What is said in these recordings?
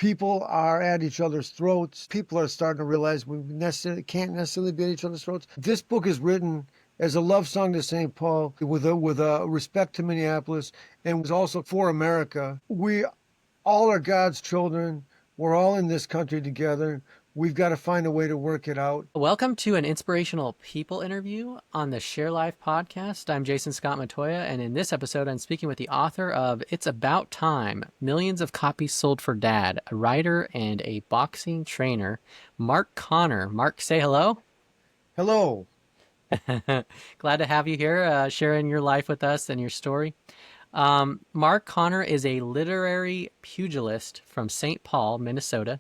people are at each other's throats. People are starting to realize we can't necessarily be at each other's throats. This book is written as a love song to St. Paul with a respect to Minneapolis, and was also for America. We all are God's children. We're all in this country together. We've got to find a way to work it out. Welcome to an inspirational people interview on the Share Life podcast. I'm Jason Scott Matoya, and in this episode, I'm speaking with the author of It's About Time, Millions of Copies Sold for Dad, a writer and a boxing trainer, Mark Connor. Mark, say hello. Hello. Glad to have you here, sharing your life with us and your story. Mark Connor is a literary pugilist from St. Paul, Minnesota,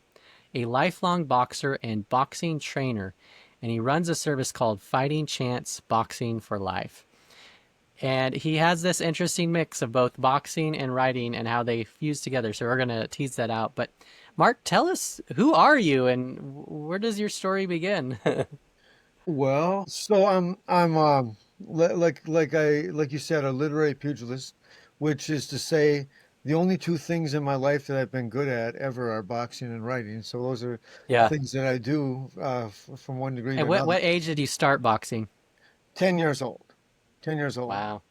a lifelong boxer and boxing trainer, and he runs a service called Fighting Chance Boxing for Life. And he has this interesting mix of both boxing and writing and how they fuse together. So we're going to tease that out. But Mark, tell us, who are you and where does your story begin? Well, so like you said, a literary pugilist, which is to say the only two things in my life that I've been good at ever are boxing and writing. So those are Yeah. things that I do from one degree to And what, another. what age did you start boxing? 10 years old. 10 years old. Wow.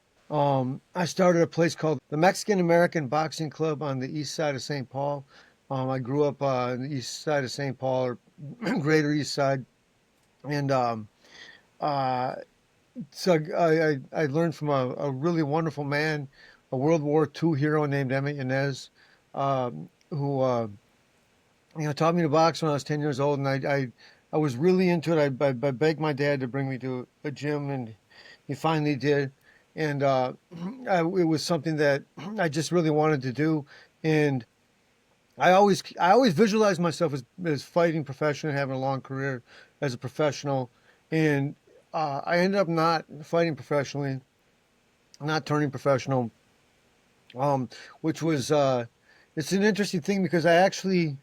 I started a place called the Mexican American Boxing Club on the east side of St. Paul. I grew up on the east side of St. Paul, or greater east side. And uh, so I learned from a really wonderful man, a World War II hero named Emmett Yanez, who taught me to box when I was 10 years old, and I was really into it. I begged my dad to bring me to a gym, and he finally did. And it was something that I just really wanted to do, and I always visualized myself as fighting professionally, having a long career as a professional, and I ended up not fighting professionally, not turning professional, which was it's an interesting thing because I actually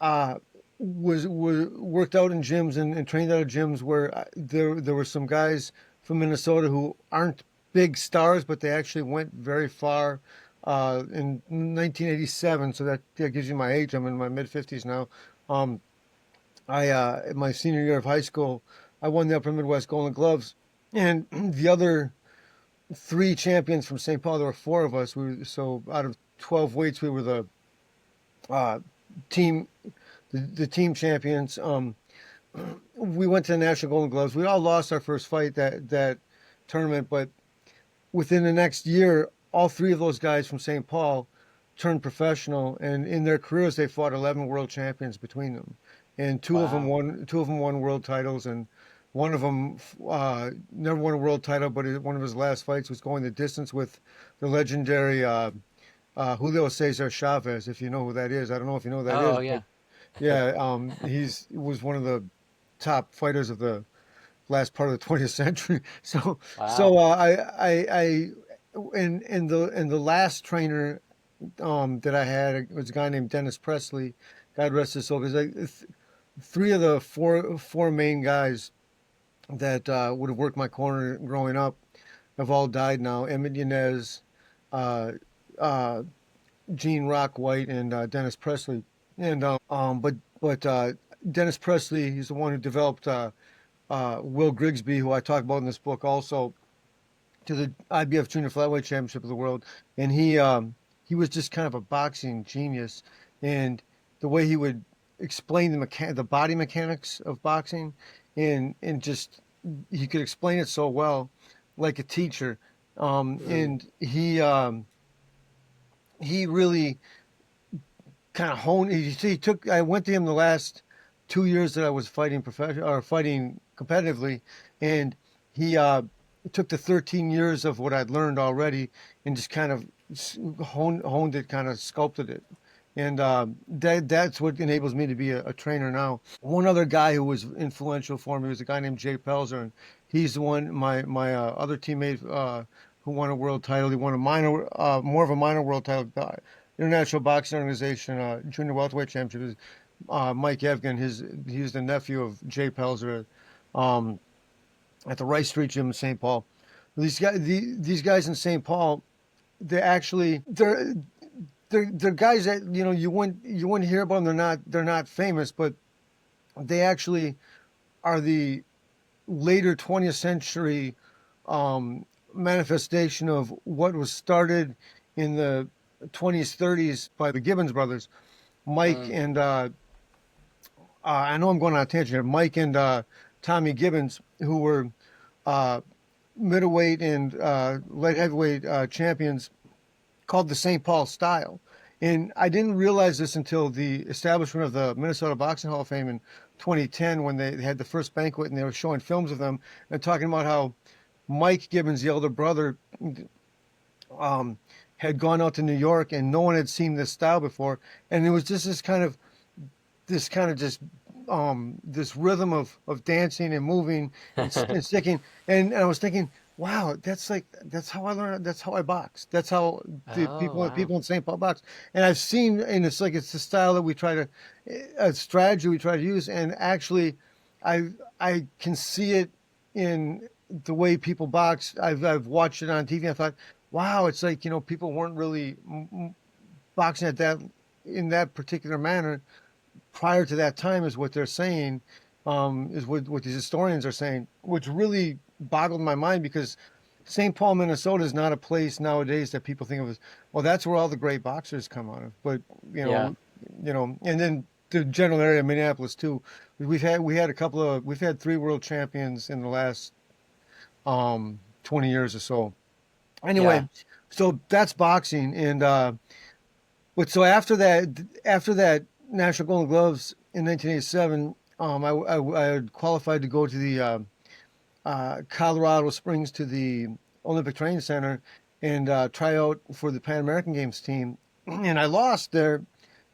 uh, was worked out in gyms and trained out of gyms where there were some guys from Minnesota who aren't big stars, but they actually went very far. In 1987, so that gives you my age. I'm in my mid 50s now. Um, in my senior year of high school, I won the Upper Midwest Golden Gloves, and the other three champions from St. Paul. There were four of us. So out of 12 weights, we were the uh, team, the team champions. We went to the National Golden Gloves. We all lost our first fight that tournament, but within the next year, all three of those guys from St. Paul turned professional, and in their careers, they fought 11 world champions between them, and Wow. two of them won world titles, and one of them never won a world title, but one of his last fights was going the distance with the legendary Julio Cesar Chavez. If you know who that is, I don't know if you know who that Oh, is, but yeah. yeah, he was one of the top fighters of the last part of the 20th century. So, Wow. so I and the last trainer that I had was a guy named Dennis Presley. God rest his soul. Because three of the four main guys that would have worked my corner growing up have all died now. Emmett Yanez, uh, uh, Gene Rock White, and Dennis Presley. And but Dennis Presley, he's the one who developed Will Grigsby, who I talk about in this book, also to the IBF Junior Flyweight Championship of the world, and he was just kind of a boxing genius, and the way he would explain the body mechanics of boxing, and just he could explain it so well, like a teacher, Mm. and he really kind of honed. He took. I went to him the last 2 years that I was fighting professional or fighting competitively, and he took the 13 years of what I'd learned already and just kind of honed it, kind of sculpted it. And that's what enables me to be a trainer now. One other guy who was influential for me was a guy named Jay Pelzer, and he's the one my other teammate who won a world title. He won a more of a minor world title. International Boxing Organization Junior Welterweight Championship. Mike Evgen. He's the nephew of Jay Pelzer um, at the Rice Street Gym in St. Paul. These guys in St. Paul, they're they're guys that you wouldn't hear about them. They're not famous, but they actually are the later 20th century um, manifestation of what was started in the 20s, 30s by the Gibbons brothers, Mike Mm. and I know I'm going on a tangent here. Mike and Tommy Gibbons, who were uh, middleweight and light heavyweight champions, called the St. Paul style. And I didn't realize this until the establishment of the Minnesota Boxing Hall of Fame in 2010 when they had the first banquet and they were showing films of them and talking about how Mike Gibbons, the elder brother, um, had gone out to New York and no one had seen this style before. And it was just this kind of just this rhythm of dancing and moving and sticking and I was thinking, wow, that's how I learned, that's how I box, that's how the Oh, people wow. people in St. Paul box. And I've seen, and it's like it's the style that we try to a strategy we try to use, and actually I can see it in the way people box. I've watched it on TV. I thought, wow, it's like, people weren't really boxing at that in that particular manner prior to that time, is what they're saying, is what these historians are saying, which really boggled my mind because St. Paul, Minnesota is not a place nowadays that people think of as, well, that's where all the great boxers come out of. But, you Yeah. know, and then the general area of Minneapolis too. We've had three world champions in the last 20 years or so. Yeah. Anyway, so that's boxing. And but so after that National Golden Gloves in 1987, I had qualified to go to the Colorado Springs to the Olympic Training Center and try out for the Pan American Games team, and I lost there.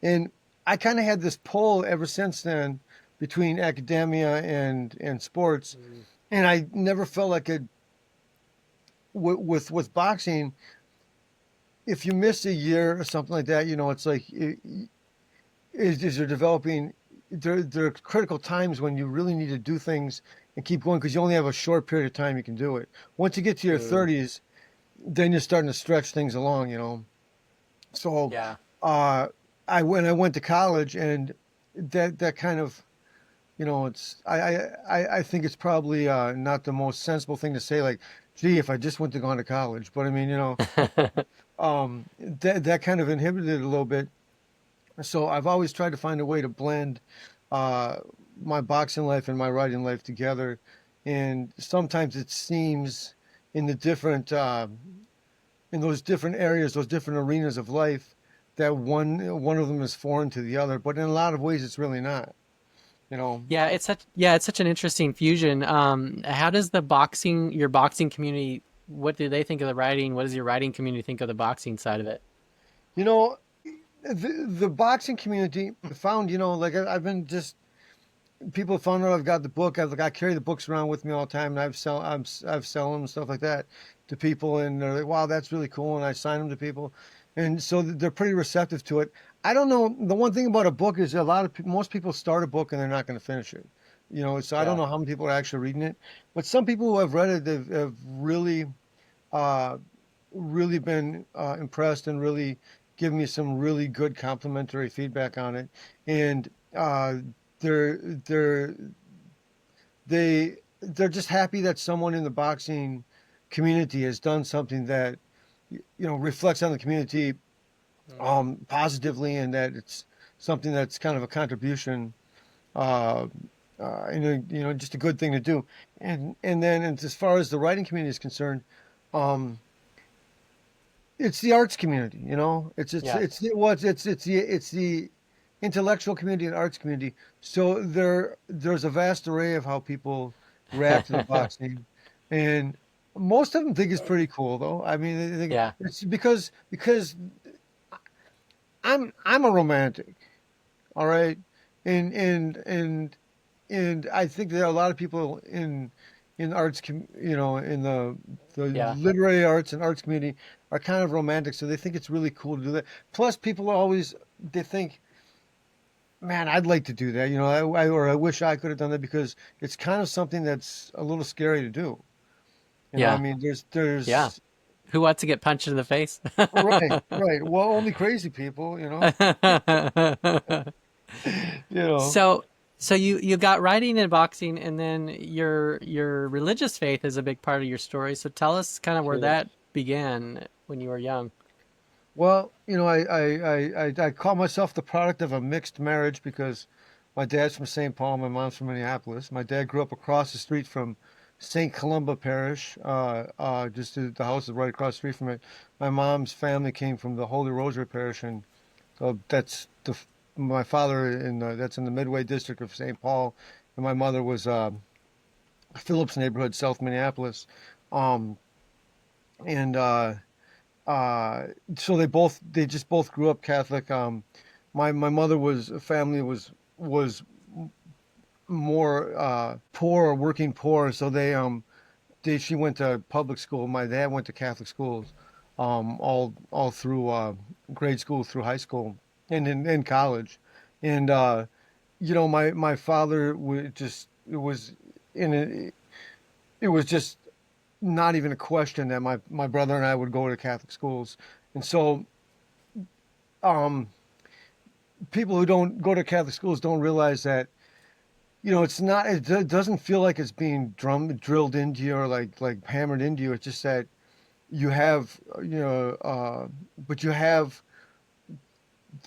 And I kind of had this pull ever since then between academia and sports, Mm. and I never felt like it with boxing. If you miss a year or something like that, it's like is you're developing. There are critical times when you really need to do things and keep going because you only have a short period of time you can do it. Once you get to your Mm. 30s, then you're starting to stretch things along. So, Yeah. uh, I went to college, and that kind of, it's I think it's probably not the most sensible thing to say. Like, gee, if I just went to gone to college, but I mean, that kind of inhibited it a little bit. So I've always tried to find a way to blend uh, my boxing life and my writing life together. And sometimes it seems in the different in those different areas, those different arenas of life, that one of them is foreign to the other. But in a lot of ways, it's really not. You know, It's such an interesting fusion. How does your boxing community, what do they think of the writing? What does your writing community think of the boxing side of it? you know, the boxing community found, like I've been just people found out I've got the book. I carry the books around with me all the time, and I've sell them and stuff like that to people, and they're like, "Wow, that's really cool," and I sign them to people, and so they're pretty receptive to it. I don't know. The one thing about a book is most people start a book and they're not going to finish it. So I don't Yeah. know how many people are actually reading it, but some people who have read it have really uh, really been impressed and really given me some really good complimentary feedback on it. And they're they're they're just happy that someone in the boxing community has done something that reflects on the community Mm. positively, and that it's something that's kind of a contribution, uh, and just a good thing to do. And then as far as the writing community is concerned, um, it's the arts community. Yeah. It's the intellectual community and arts community. So there's a vast array of how people react to the boxing, and most of them think it's pretty cool, though. I mean, they think Yeah. it's because I'm a romantic, all right, and I think there are a lot of people in arts, in the Yeah. literary arts and arts community are kind of romantic, so they think it's really cool to do that. Plus, people are always they think, man, I'd like to do that, or I wish I could have done that because it's kind of something that's a little scary to do. I Yeah. mean, Yeah. Who wants to get punched in the face? Right, right. Well, only crazy people, you know. You know. So, so you got writing and boxing, and then your religious faith is a big part of your story. So tell us kind of where Sure. that began when you were young. Well, you know, I call myself the product of a mixed marriage because my dad's from St. Paul, my mom's from Minneapolis. My dad grew up across the street from St. Columba Parish, the house is right across the street from it. My mom's family came from the Holy Rosary Parish, and so my father that's in the Midway district of St. Paul, and my mother was Phillips neighborhood, South Minneapolis, um, and uh, so they just both grew up Catholic. My mother was family was more poor or working poor, so she went to public school. My dad went to Catholic schools, all through grade school through high school and in college, and you know my father would just in a, it was just not even a question that my brother and I would go to Catholic schools, and so um, people who don't go to Catholic schools don't realize that it doesn't feel like it's being drilled into you or like hammered into you. It's just that you have but you have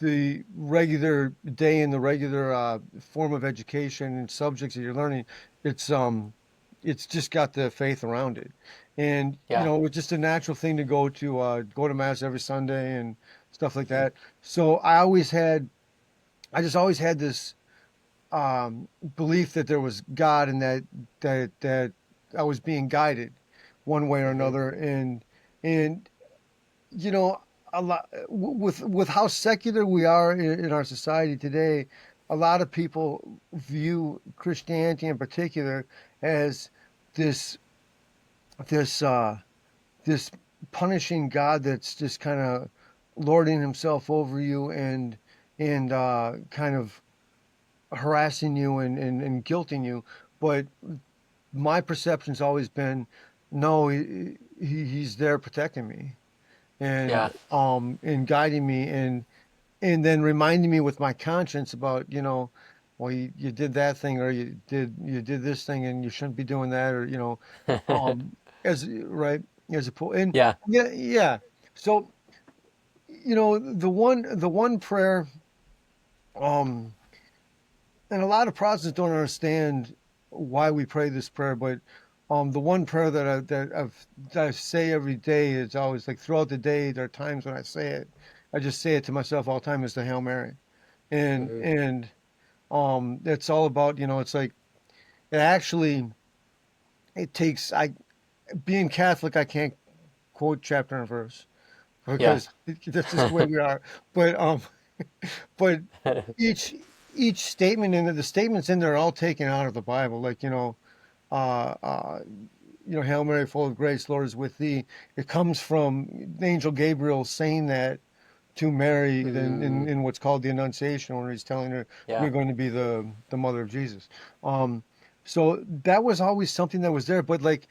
the regular day and the regular form of education and subjects that you're learning. It's just got the faith around it, and Yeah. it's just a natural thing to go to mass every Sunday and stuff like that. So I just always had this belief that there was God and that I was being guided one way or Hmm. another, and you know a lot with how secular we are in our society today. A lot of people view Christianity in particular as this this uh this punishing God that's just kind of lording himself over you and kind of harassing you and guilting you. But my perception's always been, no, he's there protecting me Yeah. and guiding me and then reminding me with my conscience about, well, you did that thing or you did this thing and you shouldn't be doing that or as right as a and Yeah. yeah, yeah. So the one prayer um and a lot of Protestants don't understand why we pray this prayer, but the one prayer that I say every day is always like throughout the day. There are times when I say it, I just say it to myself all the time. Is the Hail Mary, and Hmm. and it's all about it's like it actually it takes I being Catholic. I can't quote chapter and verse Yeah. because that's just the way we are. But but each each statement in the statements in there are all taken out of the Bible. Like uh, uh, Hail Mary, full of grace, Lord is with thee. It comes from Angel Gabriel saying that to Mary, then Hmm. in what's called the Annunciation, where he's telling her Yeah. you're going to be the mother of Jesus. Um, so that was always something that was there, but like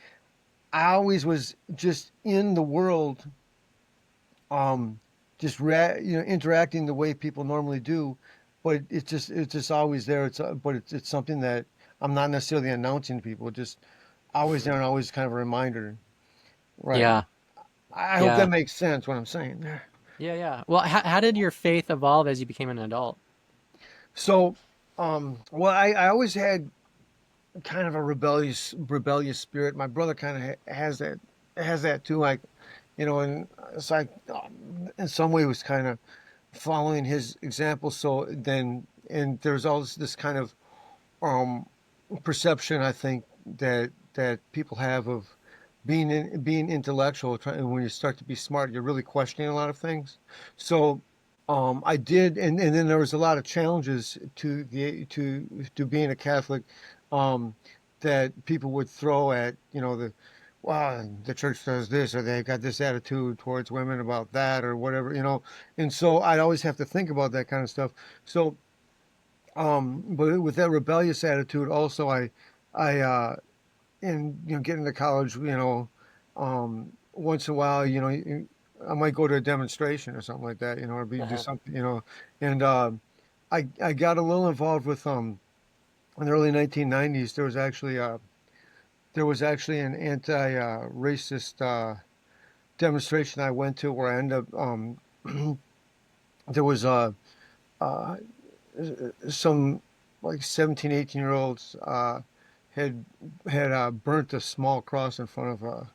I always was just in the world, um, just interacting the way people normally do, but it's just always there. But it's something that I'm not necessarily announcing to people. Just always there and always kind of a reminder. Right. Yeah. I hope that Yeah. makes sense what I'm saying there. Yeah. Yeah. Well, how did your faith evolve as you became an adult? So, well, I always had kind of a rebellious spirit. My brother kind of has that too. Like, and it's like in some way was kind of following his example. So then, and there's all this kind of um perception I think that people have of being intellectual. When you start to be smart, you're really questioning a lot of things. So I did, and then there was a lot of challenges to being a Catholic um, that people would throw at wow, the church does this or they've got this attitude towards women about that or whatever. And so I'd always have to think about that kind of stuff. So but with that rebellious attitude, also I, and getting to college, once in a while, I might go to a demonstration or something like that, or do Uh-huh. something, and I got a little involved with in the early 1990s. There was actually an anti-racist demonstration I went to where I ended up there was uh, some like 17, 18-year olds had burnt a small cross in front of a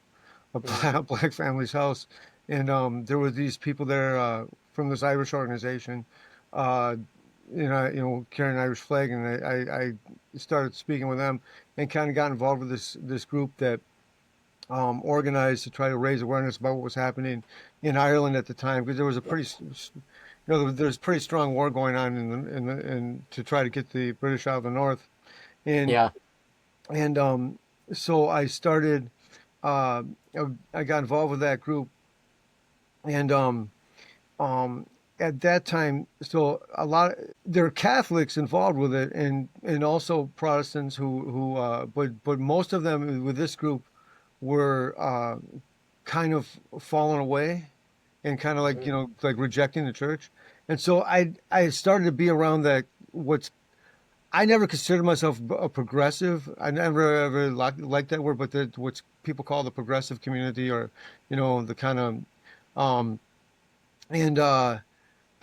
Mm. black family's house, and there were these people there from this Irish organization, uh, carrying an Irish flag, and I started speaking with them and kind of got involved with this group that organized to try to raise awareness about what was happening in Ireland at the time, because there was a there's pretty strong war going on in to try to get the British out of the north, and Yeah. and so I started. Uh, I got involved with that group, and um, at that time, so there are Catholics involved with it, and also Protestants but most of them with this group were kind of fallen away and kind of like Mm. like rejecting the church, and so I started to be around that what's I never considered myself a progressive. I never ever liked that word, but what's people call the progressive community, or the kind of um and I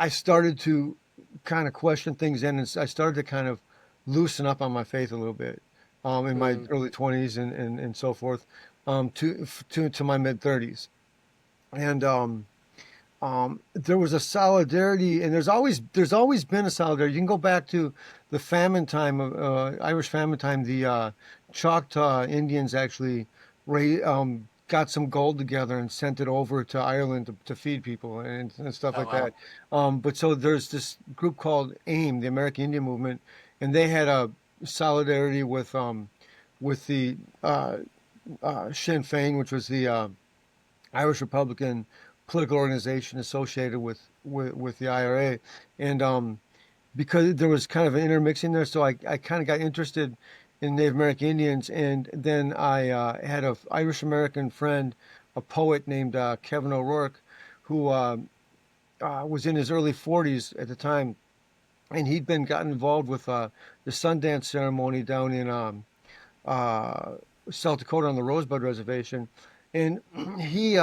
started to kind of question things, and I started to kind of loosen up on my faith a little bit in my Mm. early 20s and so forth to my mid 30s, and there was a solidarity, and there's always been a solidarity. You can go back to the famine time of Irish famine time. The Choctaw Indians actually got some gold together and sent it over to Ireland to feed people and stuff Oh like wow. that. But so there's this group called AIM, the American Indian Movement, and they had a solidarity with the Sinn Féin, which was the Irish Republican political organization associated with the IRA, and because there was kind of an intermixing there, so I kind of got interested in Native American Indians, and then I had a Irish American friend, a poet named Kevin O'Rourke, who was in his early 40s at the time, and he'd been gotten involved with the Sundance ceremony down in uh, South Dakota on the Rosebud Reservation, and he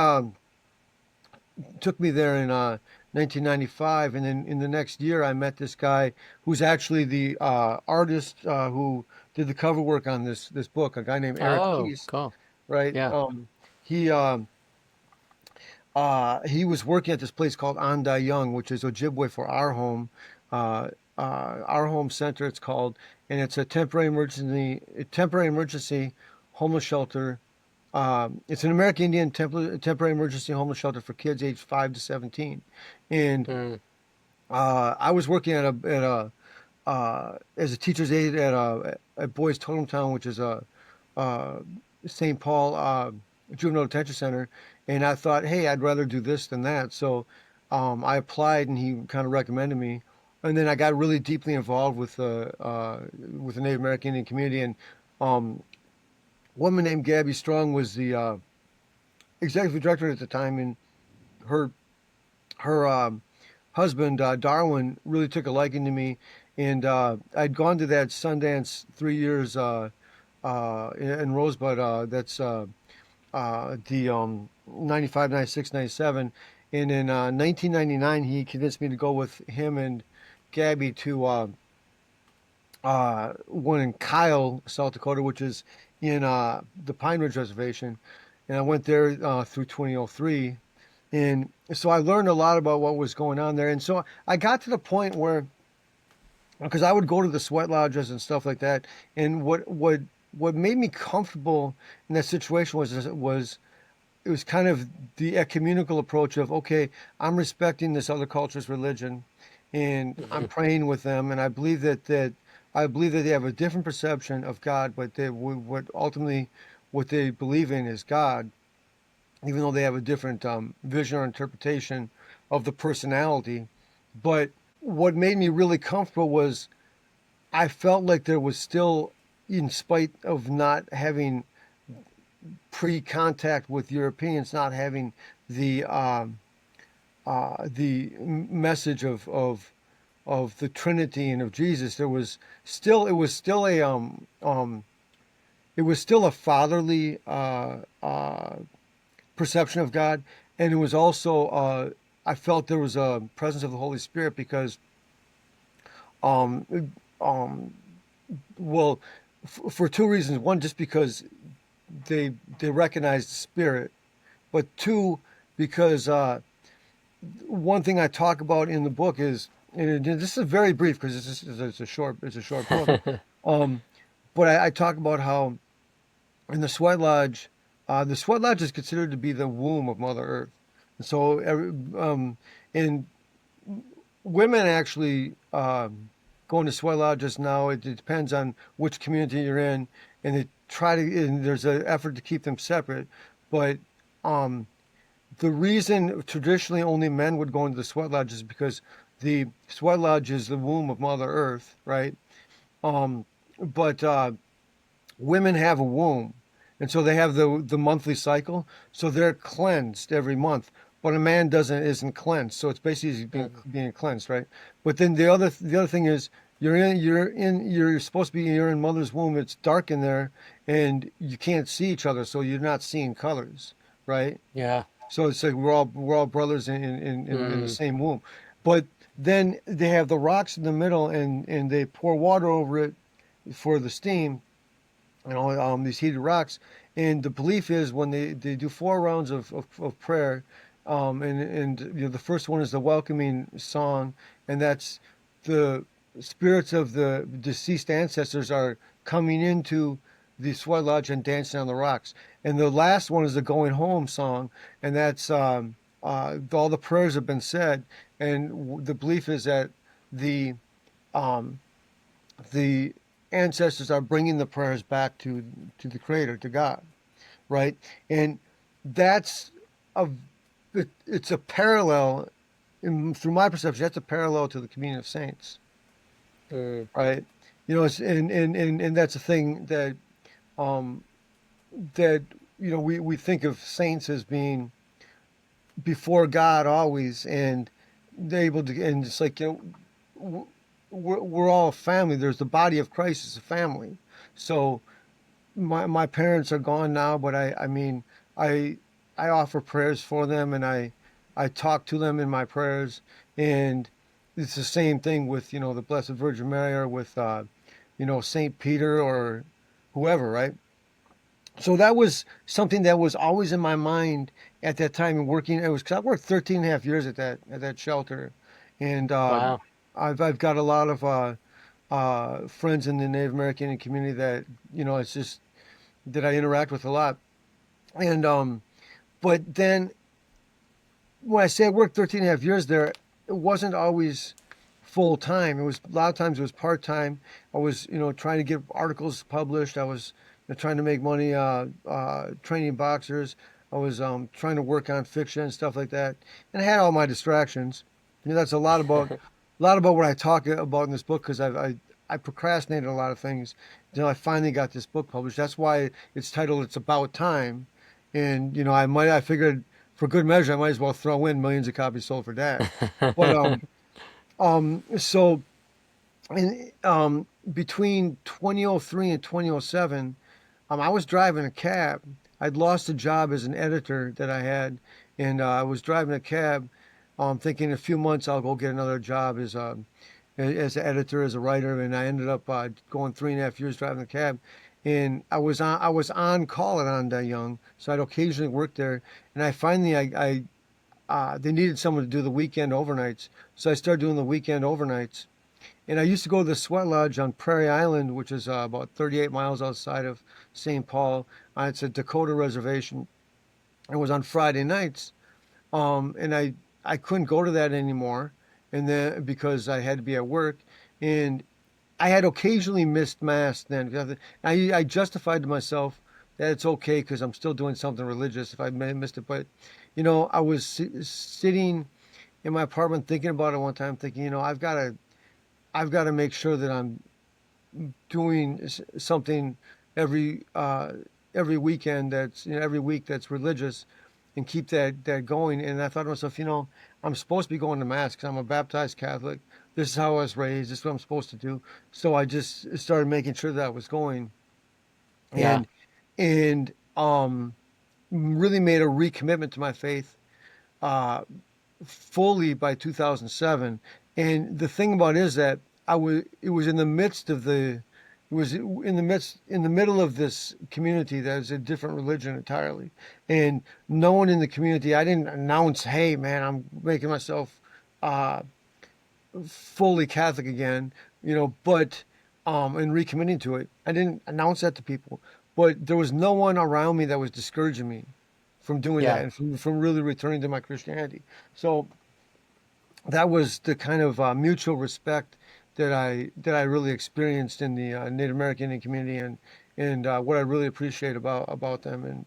took me there in 1995, and then in the next year, I met this guy who's actually the artist who did the cover work on this book. A guy named Eric Oh, East, cool. right? Yeah. He he was working at this place called Anda Young, which is Ojibwe for uh, our home center. It's called, and it's a temporary emergency homeless shelter. It's an American Indian temporary emergency homeless shelter for kids aged 5 to 17, and Mm. I was working as a teacher's aide at Boys Totem Town, which is a uh, St. Paul juvenile detention center, and I thought, hey, I'd rather do this than that. So I applied, and he kind of recommended me, and then I got really deeply involved with the Native American Indian community, and um, a woman named Gabby Strong was the executive director at the time, and her her husband Darwin really took a liking to me, and I'd gone to that Sundance 3 years in Rosebud. That's the 95, 96, 97, and in 1999 he convinced me to go with him and Gabby to one in Kyle, South Dakota, which is in the Pine Ridge Reservation, and I went there through 2003. And so I learned a lot about what was going on there. And so I got to the point where, because I would go to the sweat lodges and stuff like that, and what made me comfortable in that situation was it was kind of the ecumenical approach of, okay, I'm respecting this other culture's religion, and I'm Hmm. praying with them, and I believe that they have a different perception of God, but what ultimately what they believe in is God, even though they have a different vision or interpretation of the personality. But what made me really comfortable was I felt like there was still, in spite of not having pre-contact with Europeans not having the message of the Trinity and of Jesus. There was still it was still a it was still a fatherly perception of God, and it was also I felt there was a presence of the Holy Spirit because um um well for two reasons. One, just because they recognized the Spirit, but two, because one thing I talk about in the book is, and this is very brief because it's a short book. Um, but I talk about how in the sweat lodge is considered to be the womb of Mother Earth. And so, and women actually go into sweat lodges now. It depends on which community you're in, and they try to. And there's an effort to keep them separate, but um, the reason traditionally only men would go into the sweat lodge is because the sweat lodge is the womb of Mother Earth, right? Um, but women have a womb, and so they have the monthly cycle, so they're cleansed every month. But a man doesn't isn't cleansed, so it's basically being cleansed, right? But then the other thing is you're supposed to be you're in mother's womb. It's dark in there, and you can't see each other, so you're not seeing colors, right? Yeah. So it's like we're all brothers in the Mm. same womb. But then they have the rocks in the middle, and they pour water over it for the steam, these heated rocks. And the belief is when they do 4 rounds of prayer, and the first one is the welcoming song, and that's the spirits of the deceased ancestors are coming into the sweat lodge and dancing on the rocks. And the last one is the going home song, and that's all the prayers have been said, and the belief is that the um, the ancestors are bringing the prayers back to the Creator, to God, right? And that's a it's a parallel, through my perception. That's a parallel to the communion of saints, Mm. right? And that's a thing um, that we think of saints as being before God always, and they're able to, and it's like we're all a family. There's the body of Christ is a family. So my parents are gone now, but I mean I I offer prayers for them, and I talk to them in my prayers, and it's the same thing with the Blessed Virgin Mary, or with Saint Peter, or whoever, right? So that was something that was always in my mind at that time, and working. It was because I worked 13 and a half years at that shelter, and Wow. I've got a lot of friends in the Native American community that it's just that I interact with a lot. And but then when I say I worked 13 and a half years there, it wasn't always full time. It was a lot of times it was part time. I was trying to get articles published. I was trying to make money training boxers. I was trying to work on fiction and stuff like that, and I had all my distractions. That's a lot about what I talk about in this book, because I procrastinated a lot of things until I finally got this book published. That's why it's titled "It's About Time," and I figured for good measure I might as well throw in millions of copies sold for that. But so in between 2003 and 2007, I was driving a cab. I'd lost a job as an editor that I had, and I was driving a cab, thinking in a few months I'll go get another job as an editor, as a writer, and I ended up going 3.5 years driving the cab. And I was on call at Onda Young, so I'd occasionally work there. And I finally I they needed someone to do the weekend overnights, so I started doing the weekend overnights. And I used to go to the Sweat Lodge on Prairie Island, which is about 38 miles outside of St. Paul. It's a Dakota reservation. It was on Friday nights, and I couldn't go to that anymore, and then because I had to be at work, and I had occasionally missed mass then. I justified to myself that it's okay because I'm still doing something religious if I missed it. But I was sitting in my apartment thinking about it one time, thinking, I've got to make sure that I'm doing something every every weekend that's every week that's religious, and keep that going. And I thought to myself, I'm supposed to be going to mass because I'm a baptized Catholic. This is how I was raised. This is what I'm supposed to do. So I just started making sure that I was going, Yeah. and and really made a recommitment to my faith. Uh, Fully by 2007. And the thing about it is that it was in the midst of it was in the middle of this community that is a different religion entirely. And no one in the community, I didn't announce, hey man, I'm making myself uh, fully Catholic again, but and recommitting to it. I didn't announce that to people, but there was no one around me that was discouraging me from doing that Yeah. and from really returning to my Christianity. So that was the kind of mutual respect that I really experienced in the Native American Indian community, and what I really appreciate about them,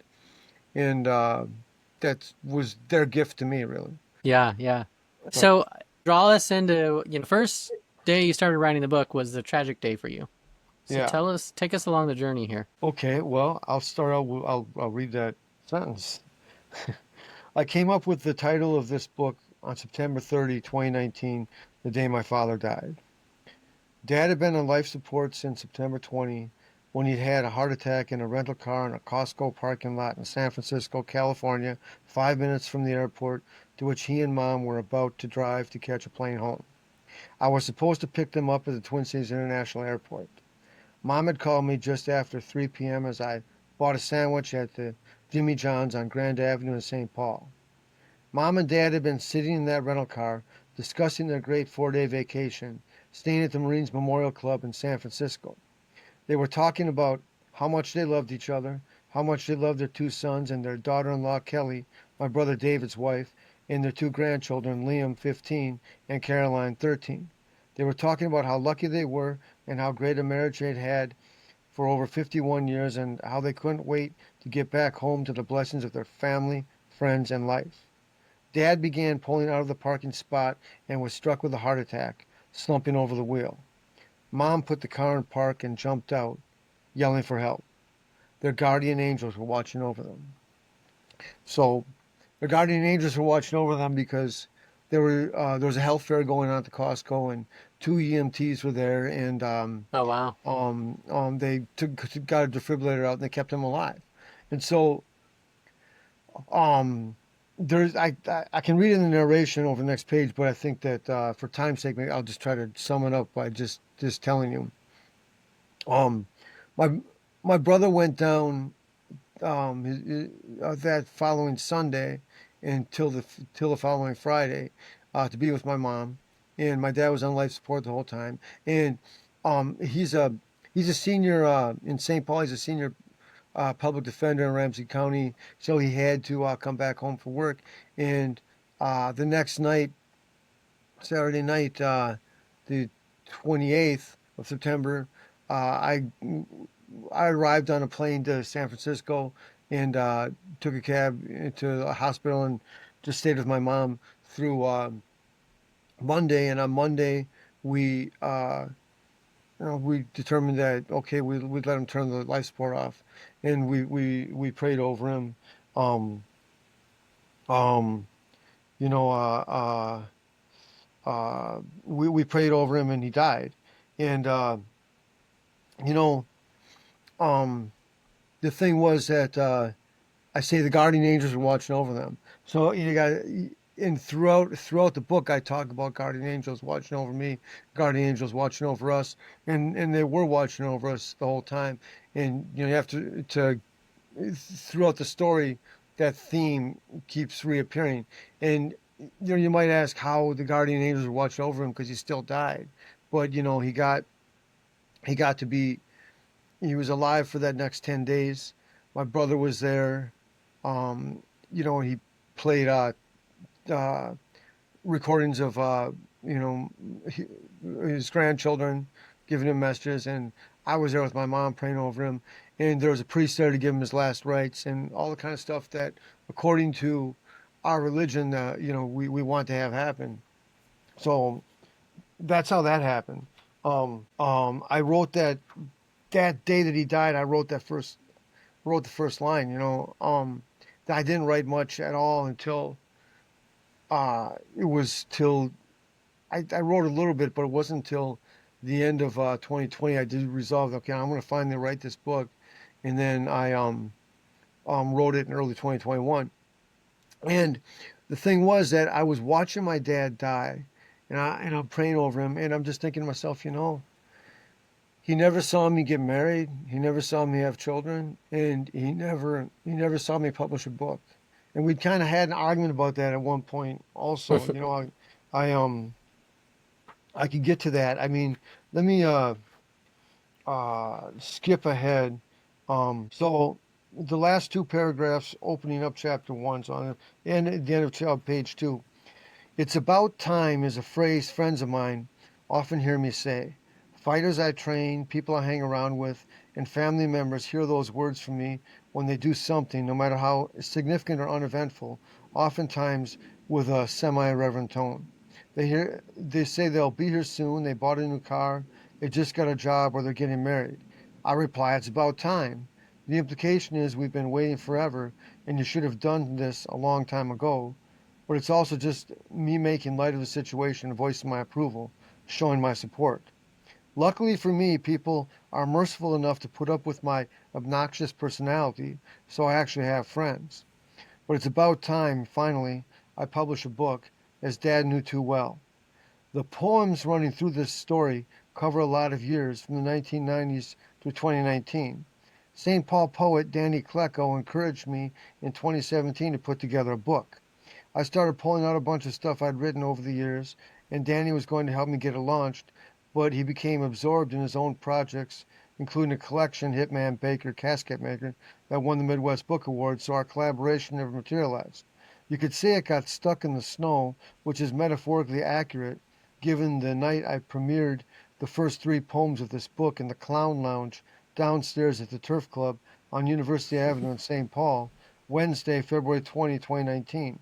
and that was their gift to me, really. Yeah. Yeah. So So draw us into, first day you started writing the book was the tragic day for you. So yeah, take us along the journey here. okay. Well, I'll start out. I'll read that sentence. I came up with the title of this book on September 30, 2019, the day my father died. Dad had been on life support since September 20 when he'd had a heart attack in a rental car in a Costco parking lot in San Francisco, California, 5 minutes from the airport to which he and Mom were about to drive to catch a plane home. I was supposed to pick them up at the Twin Cities International Airport. Mom had called me just after 3 p.m. as I bought a sandwich at the Jimmy John's on Grand Avenue in St. Paul. Mom and Dad had been sitting in that rental car discussing their great 4-day vacation, staying at the Marines Memorial Club in San Francisco. They were talking about how much they loved each other, how much they loved their two sons and their daughter-in-law Kelly, my brother David's wife, and their two grandchildren, Liam, 15, and Caroline, 13. They were talking about how lucky they were and how great a marriage they'd had for over 51 years and how they couldn't wait to get back home to the blessings of their family, friends, and life. Dad began pulling out of the parking spot and was struck with a heart attack, slumping over the wheel. Mom put the car in park and jumped out, yelling for help. Their guardian angels were watching over them. So their guardian angels were watching over them because there was a health fair going on at the Costco, and two EMTs were there, and Oh, wow. they got a defibrillator out and they kept him alive. And so um, there's I can read in the narration over the next page, but I think that for time's sake, maybe I'll just try to sum it up by just telling you. Um, my my brother went down that following Sunday until the following Friday to be with my mom, and my dad was on life support the whole time. And he's a senior in St. Paul. He's a senior public defender in Ramsey County, so he had to come back home for work. And the next night, Saturday night, the 28th of September, uh, I I arrived on a plane to San Francisco and took a cab into a hospital and just stayed with my mom through Monday. And on Monday, we we determined that okay, we'd let him turn the life support off, and we prayed over him. Um, um, you know, we prayed over him, and he died. And you know, um, the thing was that I say the guardian angels were watching over them. So you got and throughout the book, I talk about guardian angels watching over me, guardian angels watching over us, and they were watching over us the whole time. And you have to throughout the story, that theme keeps reappearing. And you might ask how the guardian angels were watching over him because he still died, but he got to be he was alive for that next 10 days. My brother was there. Um, he played uh, recordings of you know his grandchildren, giving him messages, and I was there with my mom praying over him. And there was a priest there to give him his last rites and all the kind of stuff that, according to our religion, we want to have happen. So that's how that happened. I wrote that day that he died. I wrote wrote the first line. I didn't write much at all until it was till I wrote a little bit, but it wasn't until the end of 2020 I did resolve. Okay, I'm going to finally write this book, and then I wrote it in early 2021. And the thing was that I was watching my dad die, and I'm praying over him, and I'm just thinking to myself, he never saw me get married, he never saw me have children, and he never saw me publish a book. And we'd kind of had an argument about that at one point. Also, I I could get to that. I mean, let me skip ahead. So the last two paragraphs opening up chapter one, so on and at the end of page two. It's about time is a phrase friends of mine often hear me say. Fighters I train, people I hang around with, and family members hear those words from me when they do something, no matter how significant or uneventful, oftentimes with a semi-reverent tone. They say they'll be here soon, they bought a new car, they just got a job, or they're getting married. I reply, it's about time. The implication is we've been waiting forever, and you should have done this a long time ago. But it's also just me making light of the situation and voicing my approval, showing my support. Luckily for me, people are merciful enough to put up with my obnoxious personality, so I actually have friends. But it's about time, finally, I publish a book, as Dad knew too well. The poems running through this story cover a lot of years, from the 1990s to 2019. St. Paul poet Danny Klecko encouraged me in 2017 to put together a book. I started pulling out a bunch of stuff I'd written over the years, and Danny was going to help me get it launched, but he became absorbed in his own projects, including a collection, Hitman Baker Casket Maker, that won the Midwest Book Award, so our collaboration never materialized. You could say it got stuck in the snow, which is metaphorically accurate, given the night I premiered the first three poems of this book in the Clown Lounge downstairs at the Turf Club on University Avenue in St. Paul, Wednesday, February 20, 2019.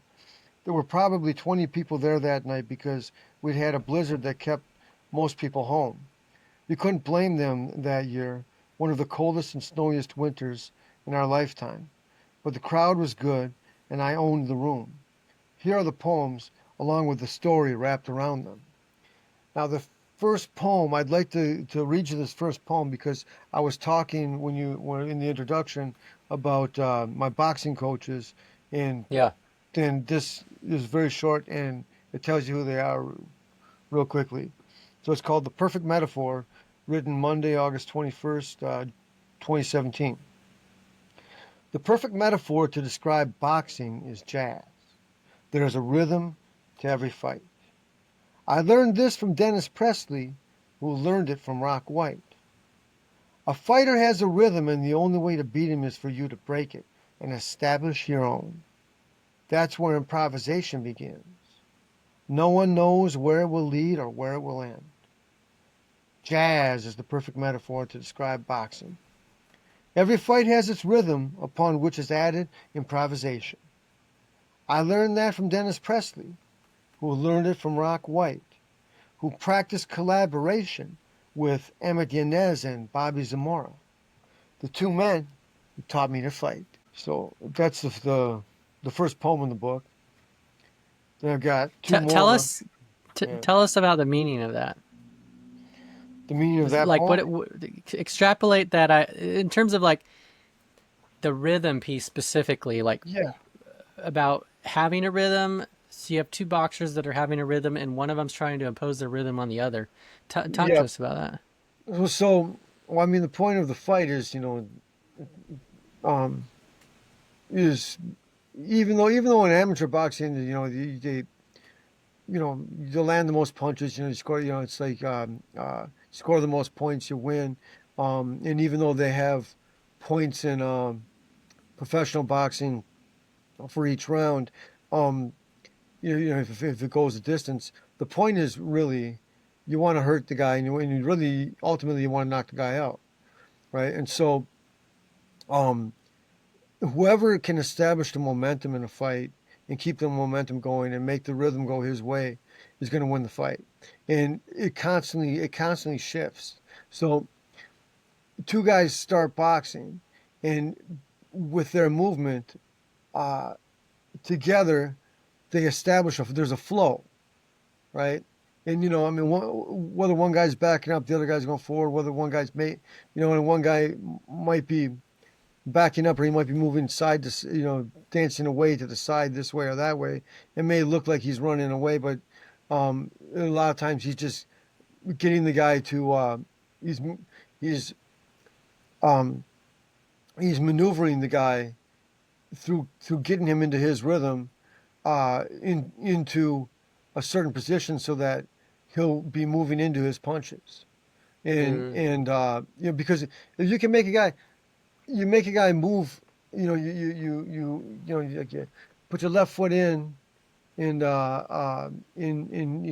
There were probably 20 people there that night because we'd had a blizzard that kept most people home. You couldn't blame them that year, one of the coldest and snowiest winters in our lifetime. But the crowd was good, and I owned the room. Here are the poems, along with the story wrapped around them. Now, the first poem, I'd like to read you this first poem because I was talking when you were in the introduction about my boxing coaches, and Yeah. then this is very short and it tells you who they are real quickly. So it's called The Perfect Metaphor, written Monday, August 21st, 2017. The perfect metaphor to describe boxing is jazz. There is a rhythm to every fight. I learned this from Dennis Presley, who learned it from Rock White. A fighter has a rhythm, and the only way to beat him is for you to break it and establish your own. That's where improvisation begins. No one knows where it will lead or where it will end. Jazz is the perfect metaphor to describe boxing. Every fight has its rhythm upon which is added improvisation. I learned that from Dennis Presley, who learned it from Rock White, who practiced collaboration with Emmett Yanez and Bobby Zamora, the two men who taught me to fight. So that's the first poem in the book. Then I've got two Tell more. us Yeah. tell us about the meaning of that. The meaning of that Like poem? extrapolate that in terms of like the rhythm piece specifically, like Yeah. about having a rhythm. So you have two boxers that are having a rhythm, and one of them's trying to impose their rhythm on the other. Talk Yeah. to us about that. Well, I mean, the point of the fight is, um, is even though in amateur boxing, you land the most punches, you score, it's like score the most points, you win. And even though they have points in professional boxing for each round, um, if it goes a distance, the point is really you want to hurt the guy, and you really ultimately you want to knock the guy out, right? And so, um, whoever can establish the momentum in a fight and keep the momentum going and make the rhythm go his way is going to win the fight. And it constantly shifts. So two guys start boxing, and with their movement, uh, together, they establish there's a flow, right? And I mean, whether one guy's backing up, the other guy's going forward, whether one guy's and one guy might be backing up, or he might be moving side to, dancing away to the side this way or that way. It may look like he's running away, but a lot of times he's just getting the guy to he's he's um, he's maneuvering the guy through getting him into his rhythm, into a certain position so that he'll be moving into his punches. Mm, Because if you can make a guy, you make a guy move, like you put your left foot in you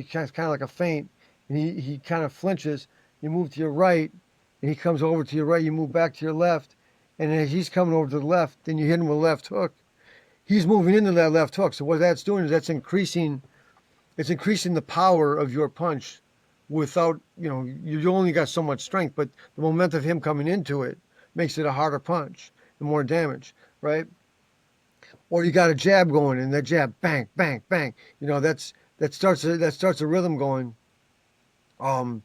kind of like a feint, and he kind of flinches. You move to your right, and he comes over to your right. You move back to your left, and as he's coming over to the left, then you hit him with a left hook. He's moving into that left hook. So what that's doing is that's increasing. It's increasing the power of your punch, without you only got so much strength, but the momentum of him coming into it makes it a harder punch and more damage, right? Or you got a jab going, and that jab, bang, bang, bang. That starts a rhythm going. Um,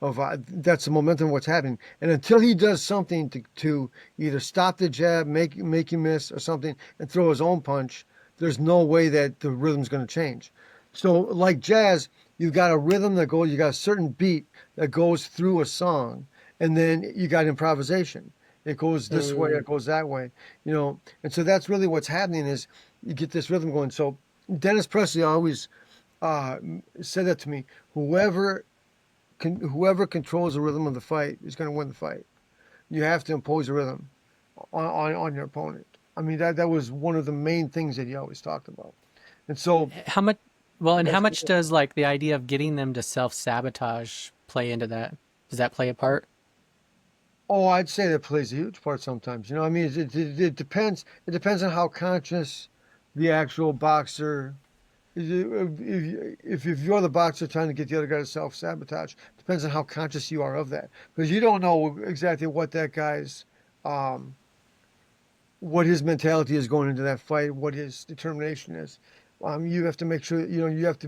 of That's the momentum of what's happening. And until he does something to either stop the jab, make you miss or something, and throw his own punch, there's no way that the rhythm's going to change. So like jazz, you've got a rhythm that goes, you got a certain beat that goes through a song, and then you got improvisation. It goes this way, mm. it goes that way, and so that's really what's happening is you get this rhythm going. So Dennis Presley always uh, said that to me. Whoever controls the rhythm of the fight is going to win the fight. You have to impose a rhythm on your opponent. I mean, that was one of the main things that he always talked about. And so How much? Well, and how that's, much does like the idea of getting them to self sabotage play into that? Does that play a part? oh, I'd say that plays a huge part sometimes. I mean, it depends. It depends on how conscious the actual boxer. If you're the boxer trying to get the other guy to self sabotage, depends on how conscious you are of that, because you don't know exactly um, what his mentality is going into that fight, what his determination is. You have to make sure, you have to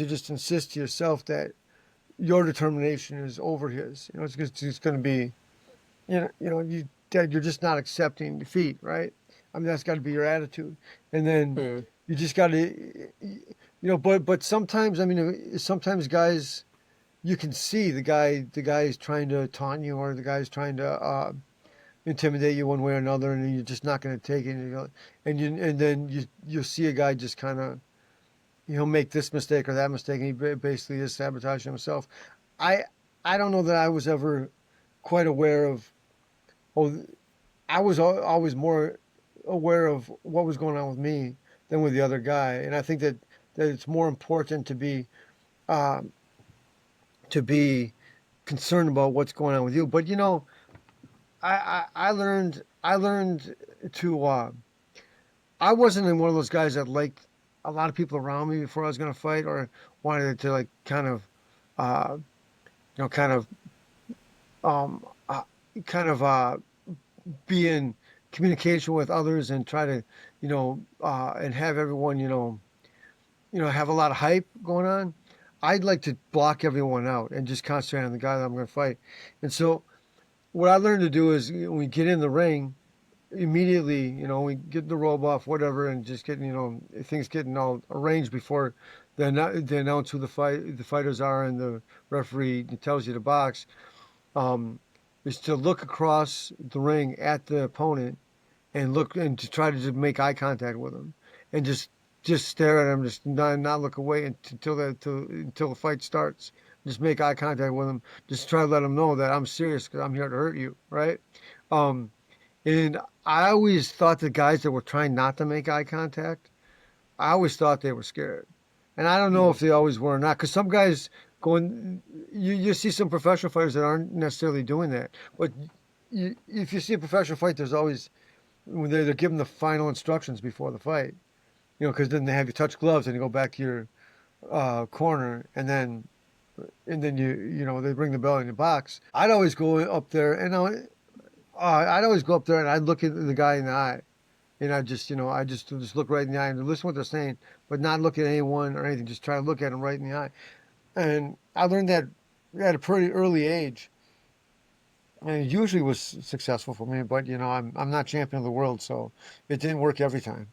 just insist to yourself that your determination is over his. It's going to be, that you're just not accepting defeat, right? I mean, that's got to be your attitude. And then Mm, you just got to, but sometimes, I mean, sometimes guys, you can see the guy is trying to taunt you, or the guy's trying to intimidate you one way or another, and you're just not going to take it. And then you'll see a guy just kind of make this mistake or that mistake, and he basically is sabotaging himself. I I don't know that I was ever quite aware of. Oh, I was always more aware of what was going on with me than with the other guy, and I think that it's more important um, to be concerned about what's going on with you. But I learned to. I wasn't one of those guys that liked a lot of people around me before I was going to fight, or wanted to like uh, kind of, um, uh, kind of be in communication with others and try to, and have everyone, have a lot of hype going on. I'd like to block everyone out and just concentrate on the guy that I'm going to fight. And so what I learned to do is when we get in the ring, immediately, we get the robe off, whatever, and just getting, things getting all arranged before they announce who the fighters are, and the referee tells you to box. Um, is to look across the ring at the opponent and look and to try to just make eye contact with him, and just stare at him, just not look away until the fight starts. Just make eye contact with him. Just try to let him know that I'm serious because I'm here to hurt you, right? Um, and I always thought the guys that were trying not to make eye contact, I always thought they were scared. And I don't know mm, if they always were or not, because some guys you see some professional fighters that aren't necessarily doing that. But if you see a professional fight, there's always, when they're given the final instructions before the fight, because then they have you touch gloves and you go back to your corner, and then they ring the bell in the box. I'd always go up there, and I'd always go up there and I'd look at the guy in the eye, and I just look right in the eye and listen to what they're saying, but not look at anyone or anything. Just try to look at them right in the eye. And I learned that at a pretty early age, and it usually was successful for me. But I'm not champion of the world, so it didn't work every time.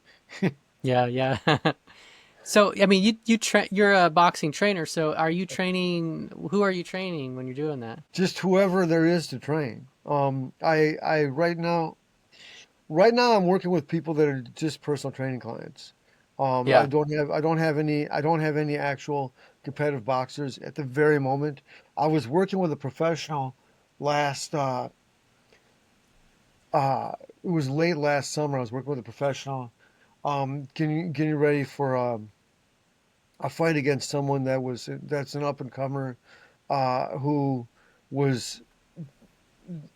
Yeah, yeah. So, I mean, you're a boxing trainer. So, are you training? Who are you training when you're doing that? Just whoever there is to train. I right now I'm working with people that are just personal training clients. Yeah. I don't have any actual competitive boxers at the very moment. I was working with a professional last it was late last summer. I was working with a professional, getting ready for a fight against someone that's an up and comer, who was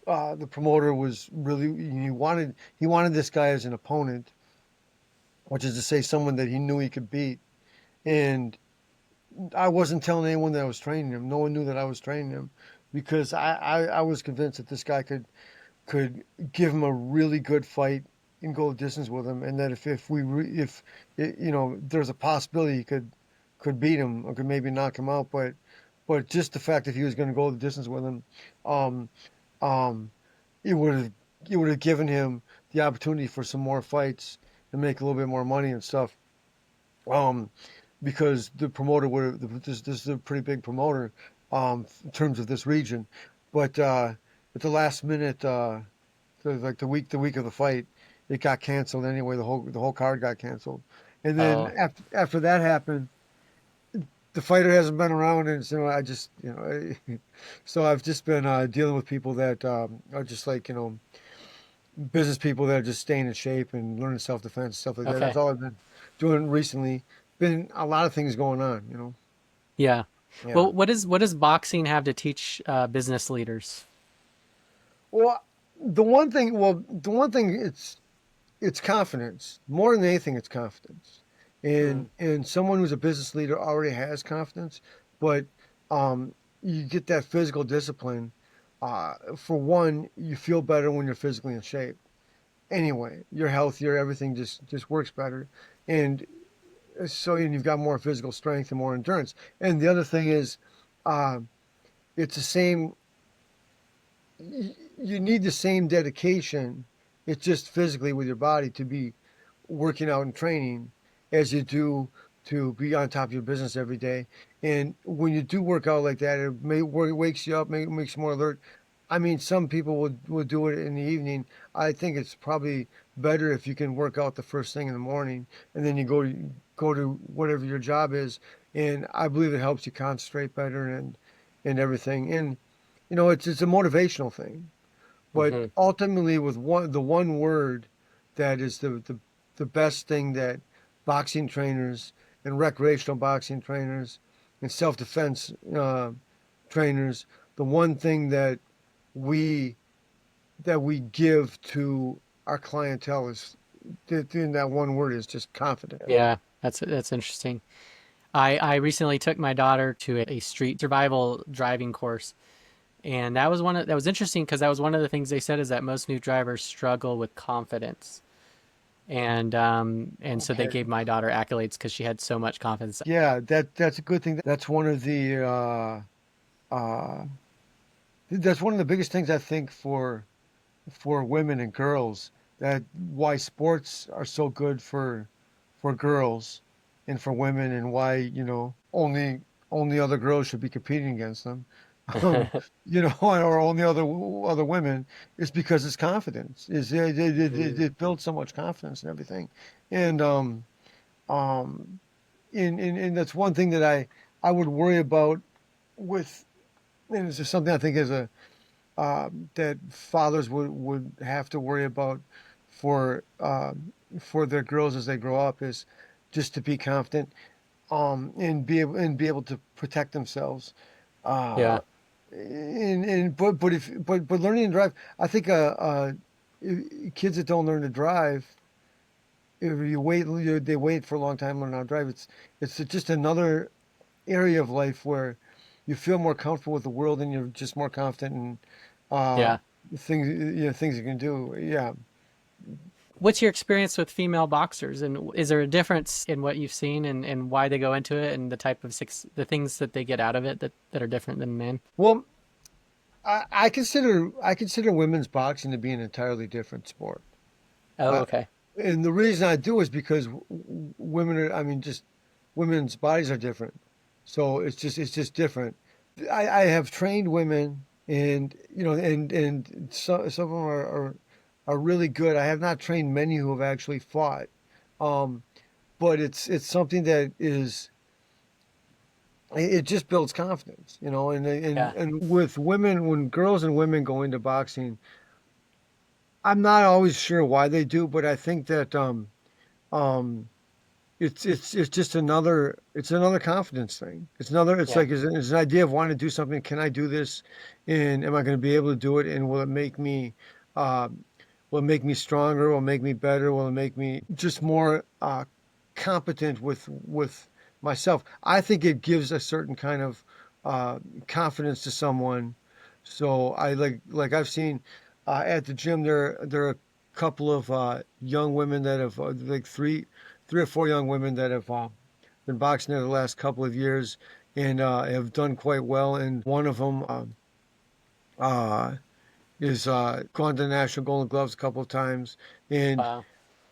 the promoter was really he wanted this guy as an opponent, which is to say someone that he knew he could beat. And I wasn't telling anyone that I was training him. No one knew that I was training him because I was convinced that this guy could give him a really good fight and go the distance with him, and that if we if there's a possibility he could beat him or could maybe knock him out, but just the fact that he was going to go the distance with him, um, um, it would have it would have given him the opportunity for some more fights and make a little bit more money and stuff. Um, because the promoter would have this is a pretty big promoter in terms of this region, but at the last minute, like the week of the fight, it got canceled anyway. The whole card got canceled, and then Oh, after that happened, the fighter hasn't been around, and so I just so I've just been dealing with people that are just like business people that are just staying in shape and learning self defense stuff like that. That's okay. all I've been doing recently. Been a lot of things going on. Yeah. Yeah. Well, what does boxing have to teach business leaders? Well, the one thing it's confidence. More than anything, it's confidence. Mm, And someone who's a business leader already has confidence, but you get that physical discipline. For one, you feel better when you're physically in shape. Anyway, you're healthier. Everything just works better, and and you've got more physical strength and more endurance. And the other thing is, uh, it's the same. You need the same dedication. It's just physically with your body to be working out and training as you do to be on top of your business every day. And when you do work out like that, wakes you up, makes you more alert. I mean, some people will do it in the evening. I think it's probably better if you can work out the first thing in the morning, and then you go to whatever your job is. And I believe it helps you concentrate better and everything. And it's a motivational thing. But hmm. ultimately, with the one word that is the best thing that boxing trainers and recreational boxing trainers and self defense trainers, the one thing we we give to our clientele is in that one word is just confidence. Yeah, that's interesting. I recently took my daughter to a street survival driving course, and that was interesting because that was one of the things they said is that most new drivers struggle with confidence, and so they Okay. gave my daughter accolades because she had so much confidence. Yeah, that's a good thing. That's one of the uh, that's one of the biggest things I think for women and girls, that why sports are so good for girls and for women, and why only other girls should be competing against them. um, or only other women, is because it's confidence. Mm, It builds so much confidence and everything. And um and that's one thing that I would worry about with, and it's just something I think as a that fathers would have to worry about for their girls as they grow up, is just to be confident, and be able to protect themselves. Uh, yeah, and but learning to drive, I think kids that don't learn to drive, if you they wait for a long time to learn how to drive. It's just another area of life where you feel more comfortable with the world and you're just more confident, and uh, yeah. things, things you can do. Yeah. What's your experience with female boxers, and is there a difference in what you've seen and why they go into it and the type of the things that they get out of it that are different than men? Well, I consider women's boxing to be an entirely different sport. Oh, Uh, okay. and the reason I do is because women are, I mean, just women's bodies are different. So it's just different. I have trained women, and some of them are really good. I have not trained many who have actually fought, um, but it's something that is it just builds confidence, Yeah. and with women, when girls and women go into boxing, I'm not always sure why they do, but I think that um, it's just another confidence thing. It's Yeah. like it's an idea of wanting to do something. Can I do this? And am I going to be able to do it? And uh, will it make me stronger? Will it make me better? Will it make me just more competent with myself? I think it gives a certain kind of confidence to someone. So I like I've seen at the gym there are a couple of young women that have like three or four young women that have been boxing there the last couple of years and have done quite well. And one of them uh, is gone to the National Golden Gloves a couple of times, and Wow.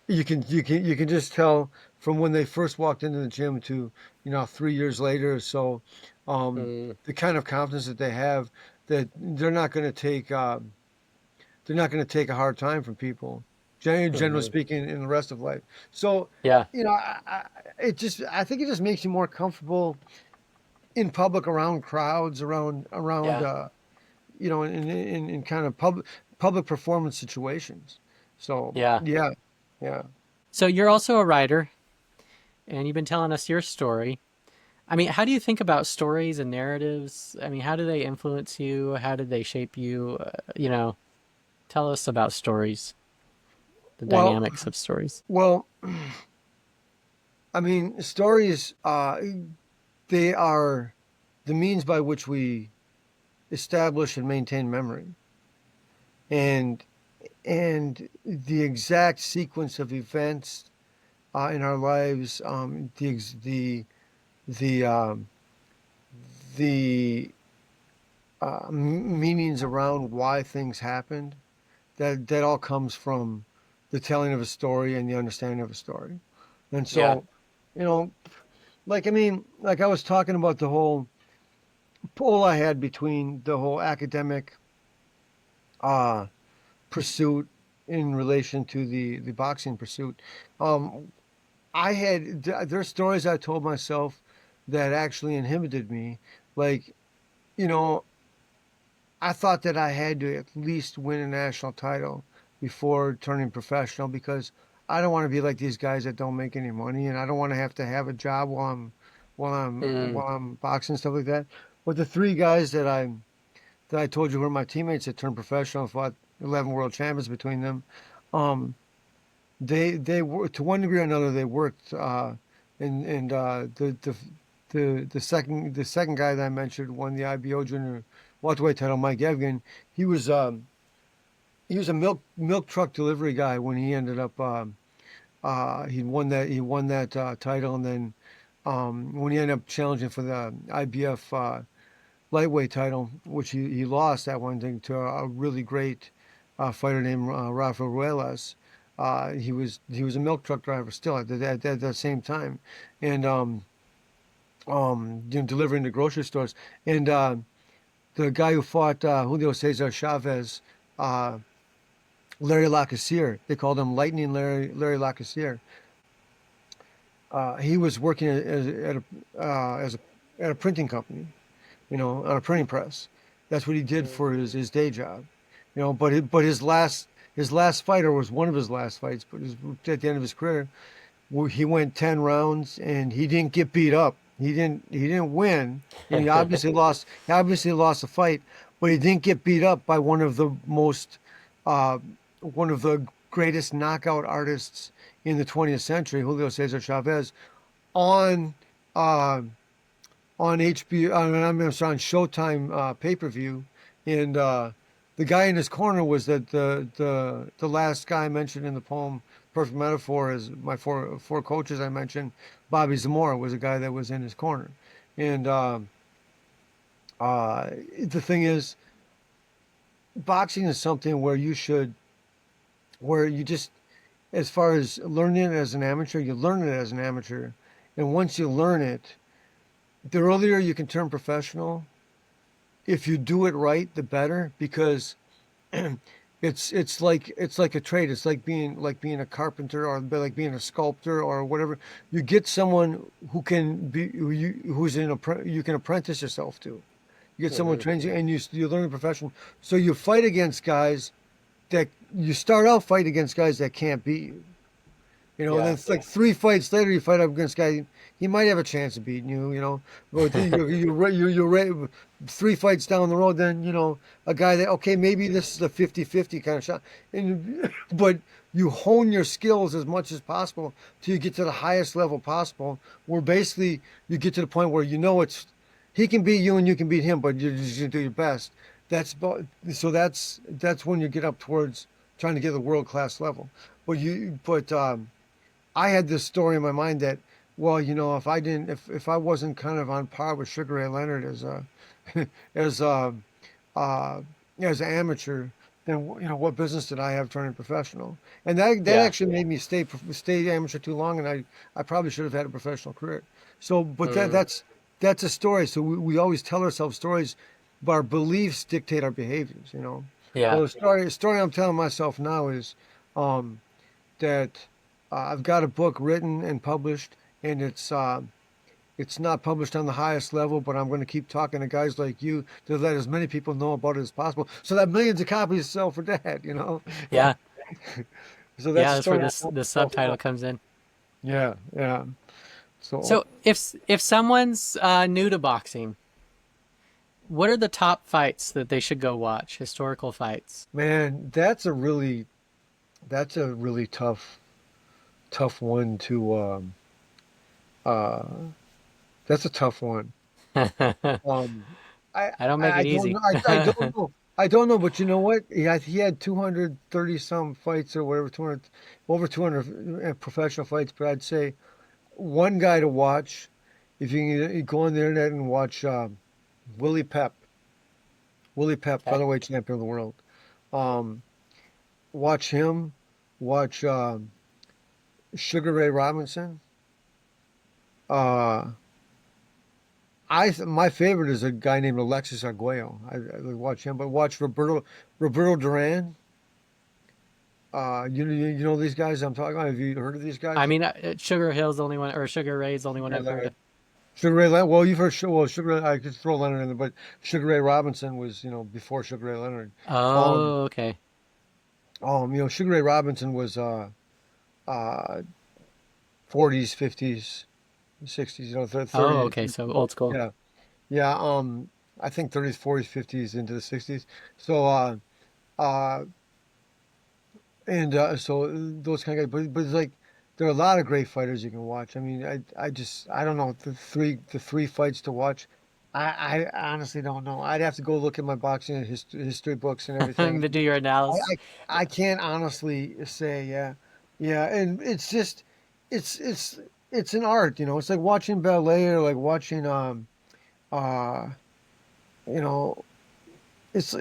you can just tell from when they first walked into the gym to 3 years later or so, Mm, the kind of confidence that they have that they're not going to take a hard time from people, generally hmm. speaking, in the rest of life. So, Yeah. I think it just makes you more comfortable in public around crowds, Yeah. in kind of public performance situations. So, Yeah. yeah, yeah. So you're also a writer, and you've been telling us your story. I mean, how do you think about stories and narratives? I mean, how do they influence you? How did they shape you? Tell us about stories, the Well, dynamics of stories. well, I mean, stories, they are the means by which we establish and maintain memory. And the exact sequence of events in our lives, the the meanings around why things happened. That all comes from the telling of a story and the understanding of a story. And Yeah. so, you know, like I mean, like I was talking about the whole pull I had between the whole academic uh, pursuit in relation to the boxing pursuit. Um, there's stories I told myself that actually inhibited me. Like, you know, I thought that I had to at least win a national title before turning professional because I don't want to be like these guys that don't make any money, and I don't want to have a job Mm, while I'm boxing, stuff like that. But the three guys that I told you were my teammates that turned professional, fought 11 world champions between them. Um, they were, to one degree or another, they worked. And the second guy that I mentioned won the IBO junior welterweight title, Mike Evgen. He was um, he was a milk truck delivery guy when he ended up he won that title, and then when he ended up challenging for the IBF lightweight title, which he lost that one thing to a really great fighter named Rafael Ruelas. He was a milk truck driver still at that same time, and delivering to grocery stores. And the guy who fought Julio Cesar Chavez, uh, Larry Lacassiere, they called him Lightning Larry Lacassiere. He was working at a printing company, on a printing press. That's what he did mm, for his day job, but his last fight, or was one of his last fights, but it was at the end of his career, where he went 10 rounds and he didn't get beat up. He didn't win. He obviously lost. He obviously lost the fight, but he didn't get beat up by uh, one of the greatest knockout artists in the 20th century, Julio Cesar Chavez, on uh, on HBO, I mean, I'm sorry, on Showtime pay-per-view, and the guy in his corner was that the last guy I mentioned in the poem, Perfect Metaphor, is my four coaches I mentioned. Bobby Zamora was a guy that was in his corner, and the thing is, boxing is something where where you just, as far as learning it as an amateur, you learn it as an amateur, and once you learn it, the earlier you can turn professional, if you do it right, the better, because it's like a trade. It's like being a carpenter or like being a sculptor or whatever. You get someone who can be who's you can apprentice yourself to. You get someone who Hmm. trains you, and you learn a profession. So you fight against guys that you start out fighting against guys that can't beat you. You know, and then Yeah. it's like 3 fights later, you fight up against a guy. He might have a chance of beating you. You know, but you're 3 fights down the road. Then a guy that, okay, maybe this is a 50-50 kind of shot, but you hone your skills as much as possible till you get to the highest level possible. Where basically you get to the point where it's he can beat you and you can beat him, but you're just gonna do your best. That's when you get up towards trying to get the world class level. But I had this story in my mind that, well, if I wasn't kind of on par with Sugar Ray Leonard as a, as a, uh, as an amateur, then what business did I have turning professional? And that Yeah. actually made me stay amateur too long, and I probably should have had a professional career. So, but Mm. that's a story. So we always tell ourselves stories, but our beliefs dictate our behaviors. Well, Yeah. the story I'm telling myself now is. Um, that I've got a book written and published, and it's not published on the highest level, but I'm going to keep talking to guys like you to let as many people know about it as possible, so that millions of copies sell for that. Yeah, So that's yeah, the that's where story I'm this telling the myself subtitle now. comes in. Yeah, yeah. So, So if someone's new to boxing, what are the top fights that they should go watch? Historical fights. man, that's a really tough one to uh that's a tough one. I Um, I don't make I it don't easy. know. I don't know. I don't know, but you know what? He had 230 some fights or whatever, 200 over 200 professional fights. But I'd say one guy to watch, if you go on the internet and watch Willie Pep, Willie Pep, Okay. featherweight champion of the world. Um, watch him. Watch Sugar Ray Robinson. Uh, my favorite is a guy named Alexis Arguello. I watch him, but watch Roberto Duran. You know these guys I'm talking about. Have you heard of these I guys? mean, Sugar Hill's the only one, or Sugar Ray's the only one Sugar Ray I've heard Leonard. of. Sugar Ray Leonard. Well, you've heard Sugar Ray. I could throw Leonard in there, but Sugar Ray Robinson was before Sugar Ray Leonard. Um, Oh, okay. Sugar Ray Robinson was uh 40s, 50s, 60s, 30. Oh, okay. So old school. Yeah, yeah. I think 30s, 40s, 50s into the 60s. So uh And so those kind of guys, but it's like there are a lot of great fighters you can watch. I mean, I don't know the three fights to watch. I honestly don't know. I'd have to go look at my boxing and history books and everything. To do your I, analysis. I can't honestly say, yeah, yeah. And it's just it's an art. It's like watching ballet or like watching uh you know it's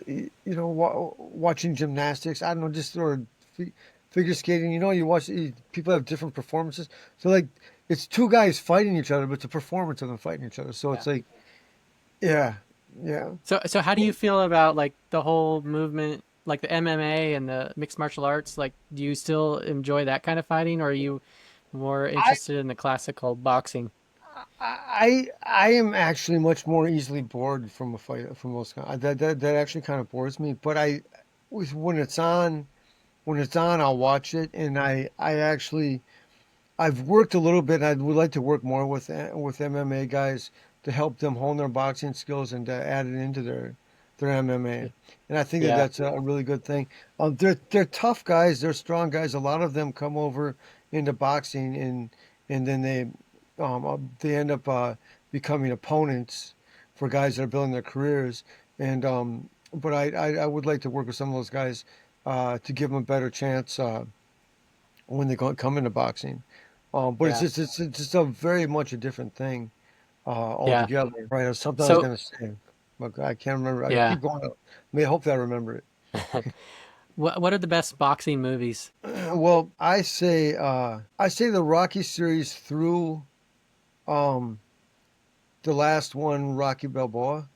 watching gymnastics. I don't know, just or fi- figure skating. You watch people have different performances. So like it's two guys fighting each other, but it's a performance of them fighting each other. So Yeah. it's like, yeah, yeah. So how do you feel about like the whole movement, like the MMA and the mixed martial arts? Like, do you still enjoy that kind of fighting, or are you more I interested in the classical boxing? I am actually much more easily bored from a fight from those kind. That actually kind of bores me. But when it's on, I'll watch it, and I actually. I've worked a little bit. I would like to work more with MMA guys to help them hone their boxing skills and to add it into their MMA. And I think that Yeah. that's a really good thing. They're tough guys. They're strong guys. A lot of them come over into boxing and then they end up becoming opponents for guys that are building their careers. And but I would like to work with some of those guys to give them a better chance when they come into boxing. But Yeah. it's just a very much a different thing Yeah. altogether. Right? It's something I was So, gonna say, but I can't remember. I yeah. keep going. May hope that I remember it. What are the best boxing movies? Well, I say the Rocky series through um the last one, Rocky Balboa.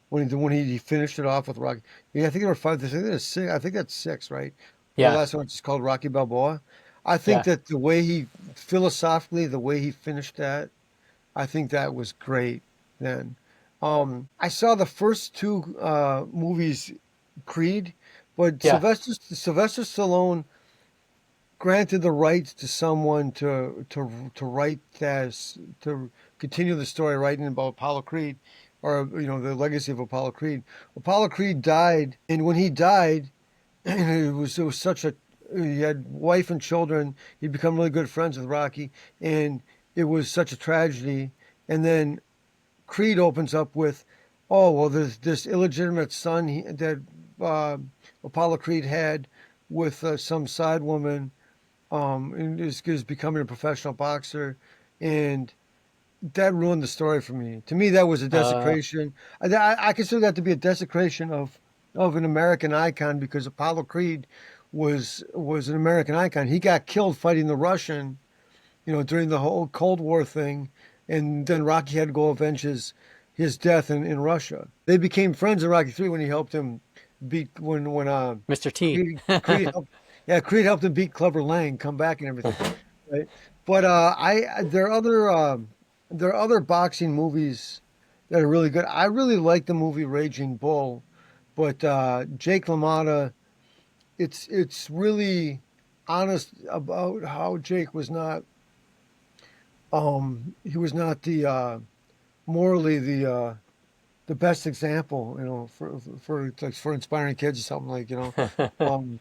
When he finished it off with Rocky. Yeah, I think there were five. I think there's six. I think that's six, right? The Yeah. last one is called Rocky Balboa. I think Yeah. that the way he philosophically, the way he finished that, I think that was great. Then, I saw the first two movies, Creed, but Yeah. Sylvester Stallone granted the rights to someone to write this to continue the story writing about Apollo Creed or the legacy of Apollo Creed. Apollo Creed died, and when he died, it was such a he had wife and children. He'd become really good friends with Rocky, and it was such a tragedy. And then Creed opens up with, "Oh well, there's this illegitimate son that uh, Apollo Creed had with some side woman." And is becoming a professional boxer, and that ruined the story for me. To me, that was a Uh, desecration. I consider that to be a desecration of an American icon because Apollo Creed was an American icon. He got killed fighting the Russian, during the whole Cold War thing, and then Rocky had to go avenge his death in Russia. They became friends in Rocky 3 when he helped him beat when Mr. T. Creed helped Creed helped him beat Clubber Lang, come back and everything. Right. But I there are other boxing movies that are really good. I really like the movie Raging Bull, but Jake LaMotta, it's really honest about how Jake was not he was not the morally the best example, for inspiring kids or something like, um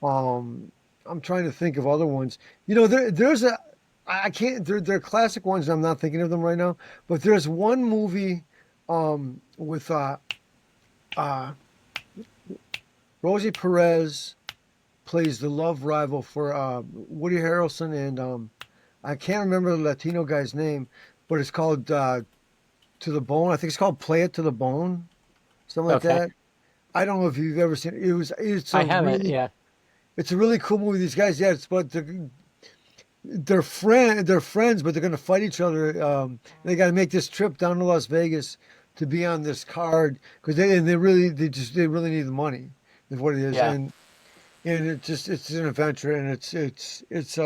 um I'm trying to think of other ones. There's a I can't they're classic ones. I'm not thinking of them right now, but there's one movie with uh Rosie Perez plays the love rival for Woody Harrelson and I can't remember the Latino guy's name, but it's called To the Bone. I think it's called Play It to the Bone, something like Okay. that. I don't know if you've ever seen it. I haven't. Yeah. It's a really cool movie. These guys, yeah, it's but they're friends, but they're gonna fight each other. They got to make this trip down to Las Vegas to be on this card because they really need the money, is what it is, Yeah. and it's an adventure, and it's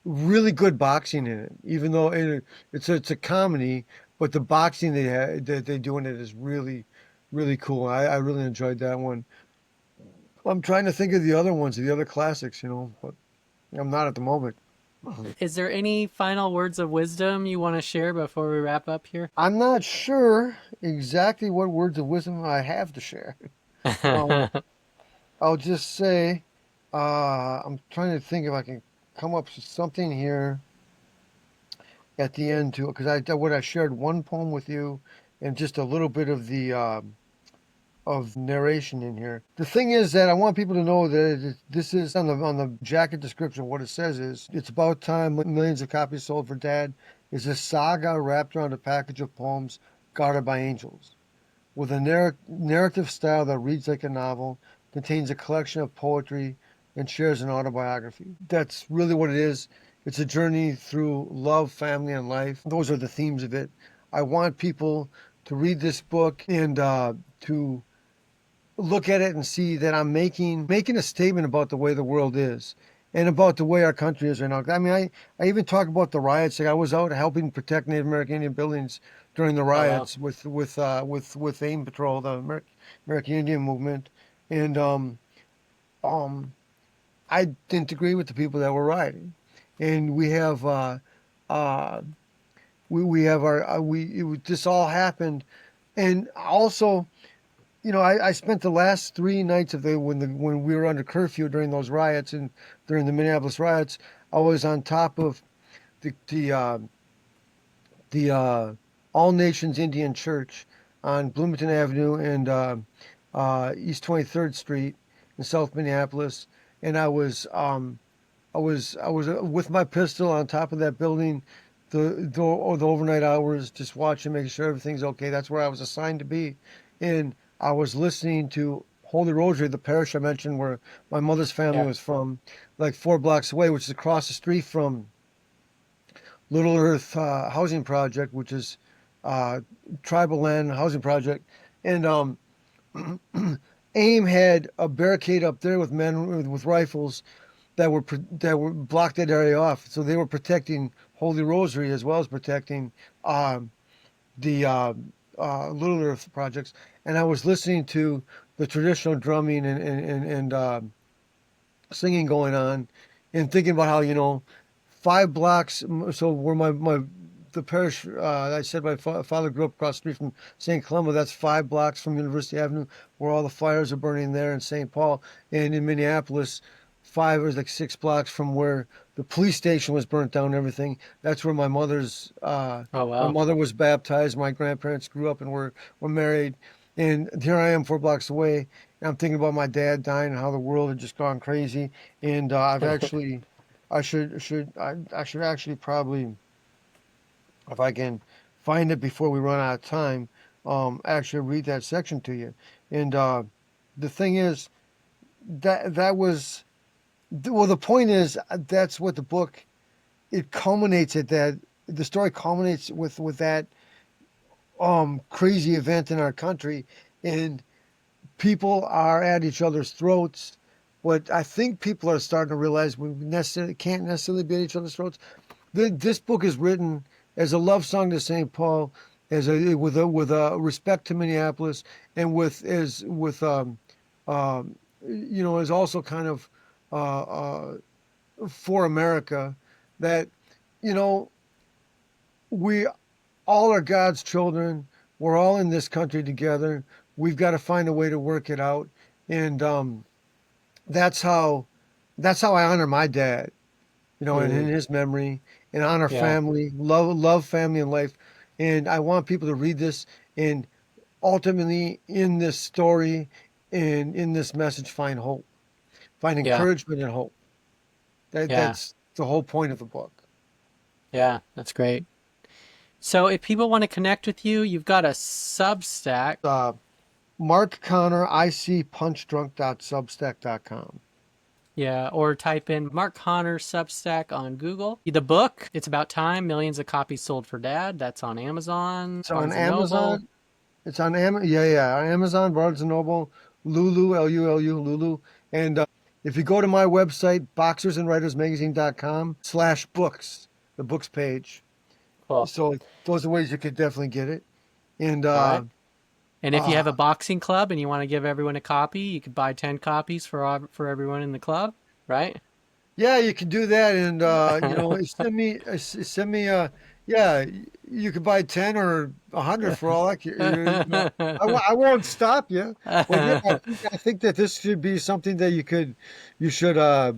really good boxing in it, even though it's a comedy, but the boxing that they do in it is really cool. I really enjoyed that one. I'm trying to think of the other ones, the other classics, but I'm not at the moment. Is there any final words of wisdom you want to share before we wrap up here? I'm not sure exactly what words of wisdom I have to share. Um, I'll just say, I'm trying to think if I can come up with something here at the end too, because I shared one poem with you and just a little bit of the of narration in here. The thing is that I want people to know that this is on the jacket description. What it says is, "It's about time millions of copies sold for Dad" is a saga wrapped around a package of poems guarded by angels. With a narrative style that reads like a novel, contains a collection of poetry, and shares an autobiography. That's really what it is. It's a journey through love, family, and life. Those are the themes of it. I want people to read this book and to look at it and see that I'm making a statement about the way the world is and about the way our country is right now. I mean, I even talk about the riots. Like I was out helping protect Native American Indian buildings during the Oh wow. riots with AIM Patrol, the American Indian movement, and um, I didn't agree with the people that were rioting, and uh, we have our this all happened, and also I spent the last 3 nights of when we were under curfew during those riots and during the Minneapolis riots. I was on top of the All Nations Indian Church on Bloomington Avenue and East 23rd Street in South Minneapolis, and I was with my pistol on top of that building, the overnight hours, just watching, making sure everything's okay. That's where I was assigned to be, and I was listening to Holy Rosary, the parish I mentioned, where my mother's family Yeah. was from, like 4 blocks away, which is across the street from Little Earth Housing Project, which is uh, tribal land housing project, and AIM had a barricade up there with men with rifles that were blocked that area off. So they were protecting Holy Rosary as well as protecting um, the Little Earth projects. And I was listening to the traditional drumming and singing going on, and thinking about how 5 blocks. So where my the parish I said my father grew up across the street from St. Columba. That's 5 blocks from University Avenue, where all the fires are burning there in St. Paul, and in Minneapolis, five or like 6 blocks from where the police station was burnt down and everything. That's where Oh, my wow. mother was baptized. My grandparents grew up and were married, and here I am 4 blocks away. And I'm thinking about my dad dying and how the world had just gone crazy. And I've actually, I should actually probably, if I can find it before we run out of time, actually read that section to you. And the thing is that was well. The point is that's what the book it culminates at that the story culminates with that crazy event in our country, and people are at each other's throats. But I think people are starting to realize we necessarily can't necessarily be at each other's throats. This book is written as a love song to St. Paul, as a with a respect to Minneapolis, and with is also kind of uh, uh, for America, that you know we all are God's children. We're all in this country together. We've got to find a way to work it out, and that's how I honor my dad. And in Mm, his memory, and honor yeah. family, love family and life. And I want people to read this, and ultimately in this story and in this message find hope, find Yeah. encouragement and hope. Yeah. That's the whole point of the book. Yeah. That's great. So if people want to connect with you, you've got a Substack. Uh, Mark Connor, icpunchdrunk.substack.com. Yeah, or type in Mark Connor Substack on Google. The book, It's About Time, millions of copies sold for Dad. That's on Amazon, It's on Barnes and Noble. Amazon. It's on yeah, on Amazon, Barnes and Noble, Lulu, Lulu, Lulu. And if you go to my website, boxersandwritersmagazine.com/books, the books page. Cool. So those are ways you could definitely get it. And All right. And if you have a uh, boxing club and you want to give everyone a copy, you could buy 10 copies for everyone in the club, right? yeah, you can do that, and send me yeah, you could buy 10 or 100 for all I care. I won't stop you, but yeah, I think that this should be something that you should you Yeah.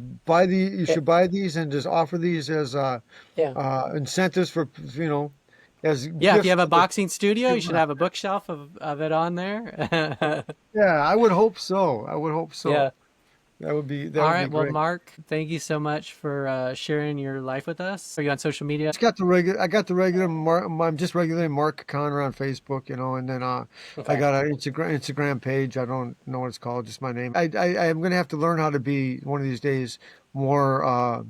should buy these and just offer these as Yeah. incentives for as Yeah, if you gifts have a to the boxing studio, you should people. have a bookshelf of it on there. Yeah, I would hope so. I would hope so. Yeah. That All would right. be Well, great. Mark, thank you so much for sharing your life with us. Are you on social media? Just got the regular. I got the regular. I'm just regular Mark Connor on Facebook, and then I Okay. got an Instagram page. I don't know what it's called. Just my name. I'm gonna have to learn how to be one of these days more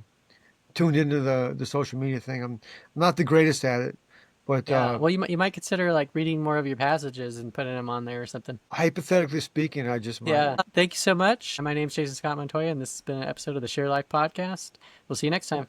tuned into the social media thing. I'm not the greatest at it, but Yeah. Well, you might consider like reading more of your passages and putting them on there or something. hypothetically speaking, I just might. Yeah. Thank you so much. My name's Jason Scott Montoya, and this has been an episode of the Share Life Podcast. We'll see you next time.